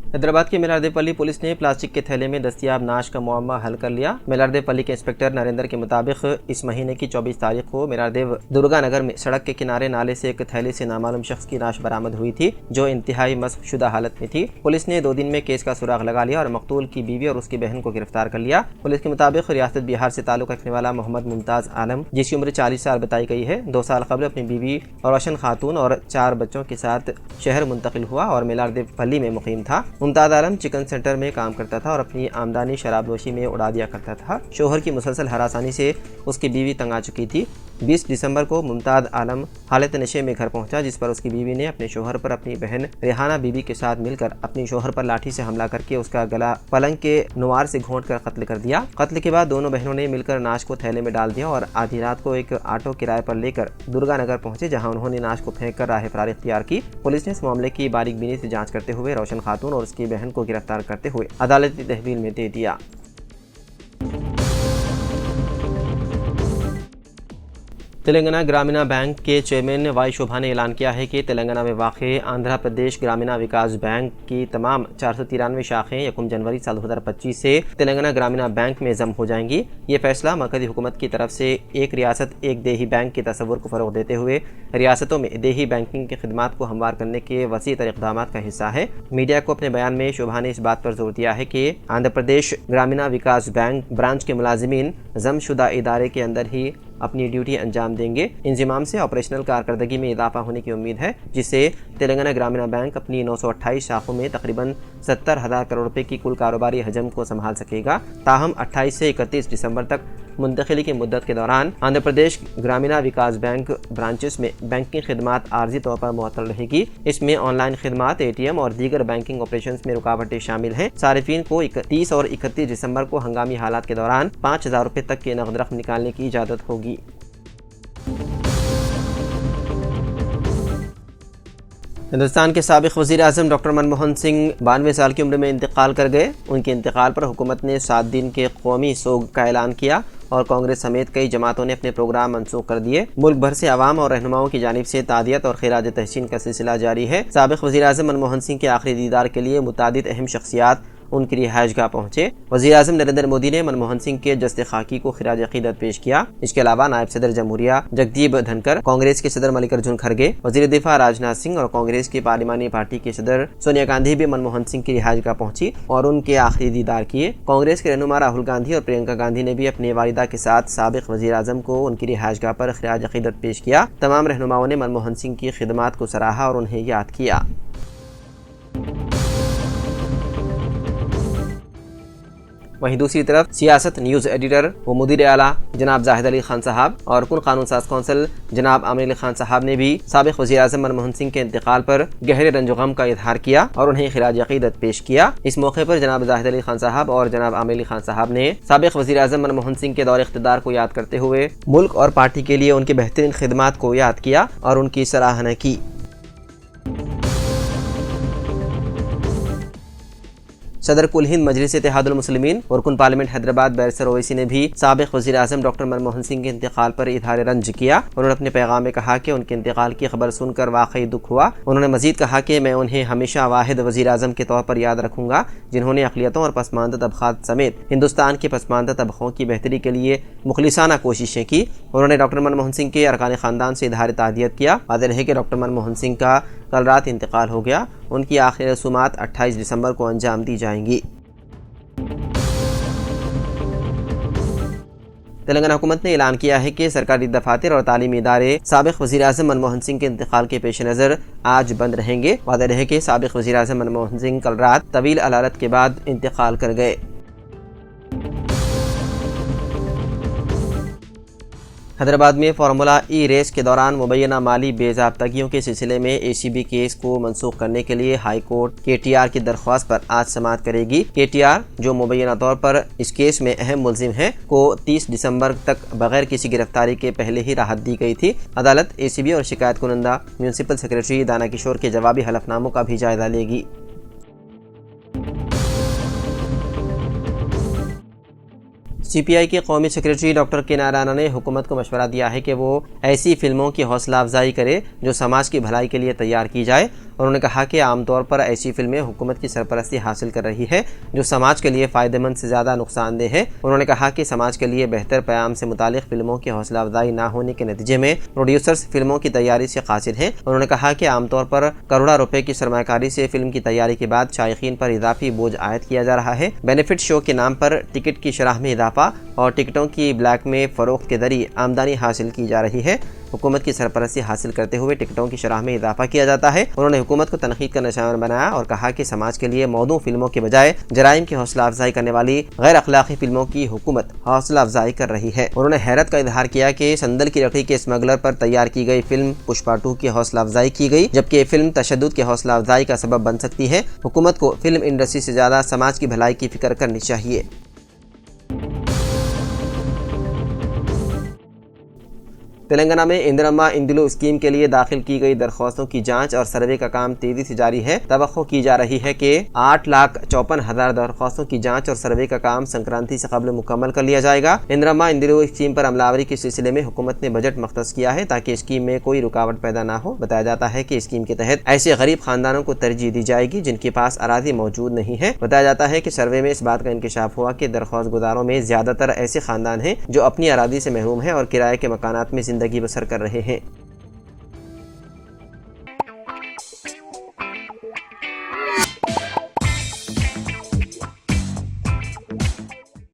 हैदराबाद की मेलारदेपल्ली पुलिस ने प्लास्टिक के थैले में दस्तयाब नाश का मुअम्मा हल कर लिया। मेलारदेपल्ली के इंस्पेक्टर नरेंद्र के मुताबिक इस महीने की 24 तारीख को मेलारदेव दुर्गा नगर में सड़क के किनारे नाले से एक थैले से नामालूम शख्स की लाश बरामद हुई थी, जो इंतहाई मस्क शुदा हालत में थी। पुलिस ने 2 दिन में केस का सुराग लगा लिया और मकतूल की बीवी और उसकी बहन को गिरफ्तार कर लिया। पुलिस के मुताबिक रियासत बिहार से ताल्लुक रखने वाला मोहम्मद मुमताज आलम, जिसकी उम्र 40 साल बताई गई है, 2 साल कबल अपनी बीवी रोशन खातून और 4 बच्चों के साथ शहर मुंतकिल हुआ और मेलारदेपल्ली में मुकीम था। मुमताज आलम चिकन सेंटर में काम करता था और अपनी आमदनी शराब नोशी में उड़ा दिया करता था। शोहर की मुसलसल हरासानी से उसकी बीवी तंग आ चुकी थी। 20 दिसंबर को मुमताज आलम हालत नशे में घर पहुंचा, जिस पर उसकी बीवी ने अपने शोहर पर अपनी बहन रेहाना बीबी के साथ मिलकर अपने शोहर पर लाठी से हमला करके उसका गला पलंग के नुवार से घोंट कर कत्ल कर दिया। कत्ल के बाद दोनों बहनों ने मिलकर नाश को थैले में डाल दिया और आधी रात को एक ऑटो किराए पर लेकर दुर्गा नगर पहुंचे, जहां उन्होंने नाश को फेंक कर राह फरार इख्तियार की। पुलिस ने इस मामले की बारीक बीनी से जाँच करते हुए रोशन खातून और उसकी बहन को गिरफ्तार करते हुए अदालती तहवील में दे दिया। तेलंगाना ग्रामीण बैंक के चेयरमैन वाई शोभा ने ऐलान किया है कि तेलंगाना में वाक़ आंध्र प्रदेश ग्रामीण विकास बैंक की तमाम 493 शाखें 1 जनवरी साल 2025 से तेलंगाना ग्रामीण बैंक में ज़म हो जाएंगी। ये फैसला मरकज़ी हुकूमत की तरफ से एक रियासत एक देही बैंक के तस्वुर को फ़रोग़ देते हुए रियासतों में देही बैंकिंग की खिदमात को हमवार करने के वसी तर इक़दाम का हिस्सा है। मीडिया को अपने बयान में शोभा ने इस बात पर जोर दिया है कि आंध्र प्रदेश ग्रामीण विकास बैंक ब्रांच के मुलाजिमीन ज़मशुदा इदारे के अंदर ही अपनी ड्यूटी अंजाम देंगे। इंज़िमाम से ऑपरेशनल कारकर्दगी में इजाफा होने की उम्मीद है, जिससे तेलंगाना ग्रामीण बैंक अपनी 928 शाखों में तकरीबन 70,000 करोड़ रुपए की कुल कारोबारी हजम को संभाल सकेगा। ताहम 28 से 31 दिसंबर तक मुंतकिली की मुद्दत के दौरान आंध्र प्रदेश ग्रामीण विकास बैंक ब्रांचेस में बैंकिंग खिदमात आर्जी तौर पर मुअत्तल रहेगी। इसमें ऑनलाइन खिदमात, ATM और दीगर बैंकिंग ऑपरेशंस में रुकावटें शामिल हैं। सारिफीन को 30 और 31 दिसंबर को हंगामी हालात के दौरान 5,000 रुपये तक की नकद रकम निकालने की इजाज़त होगी। हिंदुस्तान के साबिक़ वज़ीर आज़म डॉक्टर मनमोहन सिंह 92 साल की उम्र में इंतकाल कर गए। उनके इंतकाल पर हुकूमत ने 7 दिन के कौमी सोग का ऐलान किया और कांग्रेस समेत कई जमातों ने अपने प्रोग्राम मनसूख कर दिए। मुल्क भर से आवाम और रहनुमाओं की जानिब से तादियत और खिराज तहसीन का सिलसिला जारी है। साबिक़ वज़ीर आज़म मनमोहन सिंह के आखिरी दीदार के लिए मुतादिद अहम शख्सियात उनकी रिहाइशगाह पहुंचे। वज़ीर आज़म नरेंद्र मोदी ने मनमोहन सिंह के जस्ते खाकी को खिराज अक़ीदत पेश किया। इसके अलावा नायब सदर जमहूरिया जगदीप धनकर, कांग्रेस के सदर मल्लिकार्जुन खड़गे, वज़ीर दिफा राजनाथ सिंह और कांग्रेस की पार्लिमानी पार्टी के सदर सोनिया गांधी भी मनमोहन सिंह की रिहाइशगाह पहुंची और उनके आखिरी दीदार किए। कांग्रेस के रहनुमा राहुल गांधी और प्रियंका गांधी ने भी अपनी वालिदा के साथ साबिक़ वज़ीर आज़म को उनकी रिहाइशगाह पर खिराज अक़ीदत पेश किया। तमाम रहनुमाओं ने मनमोहन सिंह की खिदमात को सराहा और उन्हें याद किया। वहीं दूसरी तरफ सियासत न्यूज़ एडिटर व मुदीर आला जनाब जाहिद अली खान साहब और कुल कानून साज कौंसल जनाब आमिर अली खान साहब ने भी साबिक़ वज़ीर आज़म मनमोहन सिंह के इंतकाल पर गहरे रंज गम का इजहार किया और उन्हें खिराज अक़ीदत पेश किया। इस मौके पर जनाब जाहिद अली खान साहब और जनाब आमिर अली खान साहब ने साबिक़ वज़ीर आज़म मनमोहन सिंह के दौर इक़्तिदार को याद करते हुए मुल्क और पार्टी के लिए उनकी बेहतरीन खिदमात को याद किया और उनकी सराहना की। सदर कुल हिंद मजलिस इत्तेहादुल मुस्लिमीन और कुन पार्लियामेंट हैदराबाद बैरिस्टर ओवैसी ने भी साबिक़ वज़ीर आज़म डॉक्टर मनमोहन सिंह के इंतकाल पर इज़हार रंज किया। उन्होंने अपने पैगाम में कहा कि उनके इंतकाल की खबर सुनकर वाकई दुख हुआ। उन्होंने मजीद कहा कि मैं उन्हें हमेशा वाहिद वज़ीर आज़म के तौर पर याद रखूँगा जिन्होंने अक़लियतों और पसमानदा तबक़ात समेत हिंदुस्तान के पसमानदा तबक़ों की बेहतरी के लिए मुखलिसाना कोशिशें की। उन्होंने डॉक्टर मनमोहन सिंह के अरकान ख़ानदान से इज़हार ताज़ियत किया। वाज़ेह है कि डॉक्टर मनमोहन सिंह का कल रात इंतकाल हो गया। उनकी आखिरी रसूमात 28 दिसंबर को अंजाम दी जाएंगी। तेलंगाना हुकूमत ने ऐलान किया है कि सरकारी दफातर और तालीमी इदारे साबिक़ वज़ीर आज़म मनमोहन सिंह के इंतकाल के पेश नज़र आज बंद रहेंगे। वाज़ेह रहे कि साबिक़ वज़ीर आज़म मनमोहन सिंह कल रात तवील अलालत के बाद इंतकाल कर गए। हैदराबाद में फार्मूला ई रेस के दौरान मुबैना माली बेज़ाब्तगियों के सिलसिले में ACB केस को मनसूख करने के लिए हाई कोर्ट KTR की दरख्वास्त पर आज समाअत करेगी। KTR जो मुबैना तौर पर इस केस में अहम मुल्ज़िम है को 30 दिसंबर तक बगैर किसी गिरफ्तारी के पहले ही राहत दी गई थी। अदालत ACB और शिकायत कुनंदा म्यूनसिपल सेक्रेटरी दाना किशोर के जवाबी हलफनामों का भी जायजा लेगी। CPI کے قومی سیکریٹری ڈاکٹر کے رانا نے حکومت کو مشورہ دیا ہے کہ وہ ایسی فلموں کی حوصلہ افزائی کرے جو سماج کی بھلائی کے لیے تیار کی جائے۔ انہوں نے کہا کہ عام طور پر ایسی فلمیں حکومت کی سرپرستی حاصل کر رہی ہے جو سماج کے لیے فائدہ مند سے زیادہ نقصان دہ ہے۔ انہوں نے کہا کہ سماج کے لیے بہتر پیام سے متعلق فلموں کی حوصلہ افزائی نہ ہونے کے نتیجے میں پروڈیوسرز فلموں کی تیاری سے قاصر ہیں۔ انہوں نے کہا کہ عام طور پر کروڑوں روپے کی سرمایہ کاری سے فلم کی تیاری کے بعد شائقین پر اضافی بوجھ عائد کیا جا رہا ہے۔ بینیفٹ شو کے نام پر ٹکٹ کی شرح میں اضافہ اور ٹکٹوں کی بلیک میں فروخت کے ذریعے آمدنی حاصل کی جا رہی ہے۔ حکومت کی سرپرستی حاصل کرتے ہوئے ٹکٹوں کی شرح میں اضافہ کیا جاتا ہے۔ انہوں نے حکومت کو تنقید کا نشانہ بنایا اور کہا کہ سماج کے لیے موزوں فلموں کے بجائے جرائم کی حوصلہ افزائی کرنے والی غیر اخلاقی فلموں کی حکومت حوصلہ افزائی کر رہی ہے۔ انہوں نے حیرت کا اظہار کیا کہ سندل کی لکڑی کے اسمگلر پر تیار کی گئی فلم پشپا 2 کی حوصلہ افزائی کی گئی، جبکہ یہ فلم تشدد کی حوصلہ افزائی کا سبب بن سکتی ہے۔ حکومت کو فلم انڈسٹری سے زیادہ سماج کی بھلائی کی فکر کرنی چاہیے۔ تلنگانہ میں اندرما اندلو اسکیم کے لیے داخل کی گئی درخواستوں کی جانچ اور سروے کا کام تیزی سے جاری ہے۔ توقع کی جا رہی ہے کہ 8,54,000 درخواستوں کی جانچ اور سروے کا کام سنکرانتی سے قبل مکمل کر لیا جائے گا۔ اندرما اندلو اسکیم پر عملاوری کے سلسلے میں حکومت نے بجٹ مختص کیا ہے تاکہ اسکیم میں کوئی رکاوٹ پیدا نہ ہو۔ بتایا جاتا ہے کہ اسکیم کے تحت ایسے غریب خاندانوں کو ترجیح دی جائے گی جن کے پاس اراضی موجود نہیں ہے۔ بتایا جاتا ہے کہ سروے میں اس بات کا انکشاف ہوا کہ درخواست گزاروں میں زیادہ تر ایسے خاندان ہیں جو اپنی اراضی سے محروم ہیں اور کرائے کے مکانات میں زندگی بسر کر رہے ہیں۔